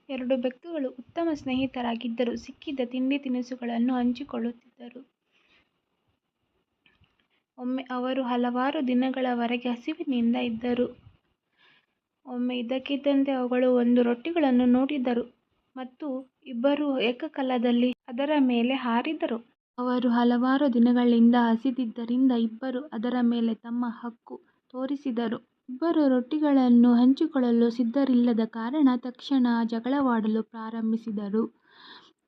ಎರಡು ಬೆಕ್ಕುಗಳು ಉತ್ತಮ ಸ್ನೇಹಿತರಾಗಿದ್ದರು. ಸಿಕ್ಕಿದ ತಿಂಡಿ ತಿನಿಸುಗಳನ್ನು ಹಂಚಿಕೊಳ್ಳುತ್ತಿದ್ದರು. ಒಮ್ಮೆ ಅವರು ಹಲವಾರು ದಿನಗಳವರೆಗೆ ಹಸಿವಿನಿಂದ ಇದ್ದರು. ಒಮ್ಮೆ ಇದ್ದಕ್ಕಿದ್ದಂತೆ ಅವುಗಳು ಒಂದು ರೊಟ್ಟಿಗಳನ್ನು ನೋಡಿದರು ಮತ್ತು ಇಬ್ಬರೂ ಏಕಕಾಲದಲ್ಲಿ ಅದರ ಮೇಲೆ ಹಾರಿದರು. ಅವರು ಹಲವಾರು ದಿನಗಳಿಂದ ಹಸಿದಿದ್ದರಿಂದ ಇಬ್ಬರೂ ಅದರ ಮೇಲೆ ತಮ್ಮ ಹಕ್ಕು ತೋರಿಸಿದರು. ಇಬ್ಬರೂ ರೊಟ್ಟಿಗಳನ್ನು ಹಂಚಿಕೊಳ್ಳಲು ಸಿದ್ಧರಿಲ್ಲದ ಕಾರಣ ತಕ್ಷಣ ಜಗಳವಾಡಲು ಪ್ರಾರಂಭಿಸಿದರು.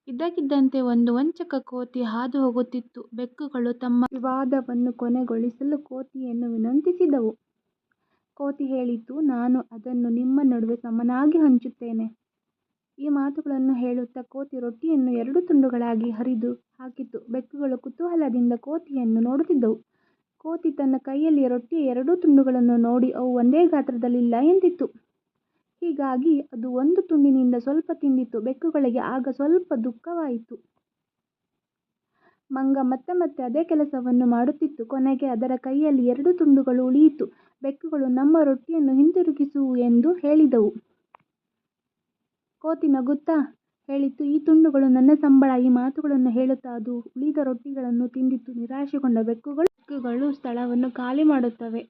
ಇದ್ದಕ್ಕಿದ್ದಂತೆ ಒಂದು ವಂಚಕ ಕೋತಿ ಹಾದು ಹೋಗುತ್ತಿತ್ತು. ಬೆಕ್ಕುಗಳು ತಮ್ಮ ವಿವಾದವನ್ನು ಕೊನೆಗೊಳಿಸಲು ಕೋತಿಯನ್ನು ವಿನಂತಿಸಿದವು. ಕೋತಿ ಹೇಳಿತು, ನಾನು ಅದನ್ನು ನಿಮ್ಮ ನಡುವೆ ಸಮನಾಗಿ ಹಂಚುತ್ತೇನೆ. ಈ ಮಾತುಗಳನ್ನು ಹೇಳುತ್ತಾ ಕೋತಿ ರೊಟ್ಟಿಯನ್ನು 2 ತುಂಡುಗಳಾಗಿ ಹರಿದು ಹಾಕಿತು. ಬೆಕ್ಕುಗಳು ಕುತೂಹಲದಿಂದ ಕೋತಿಯನ್ನು ನೋಡುತ್ತಿದ್ದವು. ಕೋತಿ ತನ್ನ ಕೈಯಲ್ಲಿಯ ರೊಟ್ಟಿಯ 2 ತುಂಡುಗಳನ್ನು ನೋಡಿ ಅವು ಒಂದೇ ಗಾತ್ರದಲ್ಲಿಲ್ಲ ಎಂದಿತು. ಹೀಗಾಗಿ ಅದು ಒಂದು ತುಂಡಿನಿಂದ ಸ್ವಲ್ಪ ತಿಂದಿತು. ಬೆಕ್ಕುಗಳಿಗೆ ಆಗ ಸ್ವಲ್ಪ ದುಃಖವಾಯಿತು. ಮಂಗ ಮತ್ತೆ ಮತ್ತೆ ಅದೇ ಕೆಲಸವನ್ನು ಮಾಡುತ್ತಿತ್ತು. ಕೊನೆಗೆ ಅದರ ಕೈಯಲ್ಲಿ 2 ತುಂಡುಗಳು ಉಳಿಯಿತು. ಬೆಕ್ಕುಗಳು ನಮ್ಮ ರೊಟ್ಟಿಯನ್ನು ಹಿಂದಿರುಗಿಸು ಎಂದು ಹೇಳಿದವು. ಕೋತಿ ನಗುತ್ತಾ ಹೇಳಿತು, ಈ ತುಂಡುಗಳು ನನ್ನ ಸಂಬಳ. ಈ ಮಾತುಗಳನ್ನು ಹೇಳುತ್ತಾ ಅದು ಉಳಿದ ರೊಟ್ಟಿಗಳನ್ನು ತಿಂದಿತು. ನಿರಾಶೆಗೊಂಡ ಬೆಕ್ಕುಗಳು ಸ್ಥಳವನ್ನು ಖಾಲಿ ಮಾಡುತ್ತವೆ.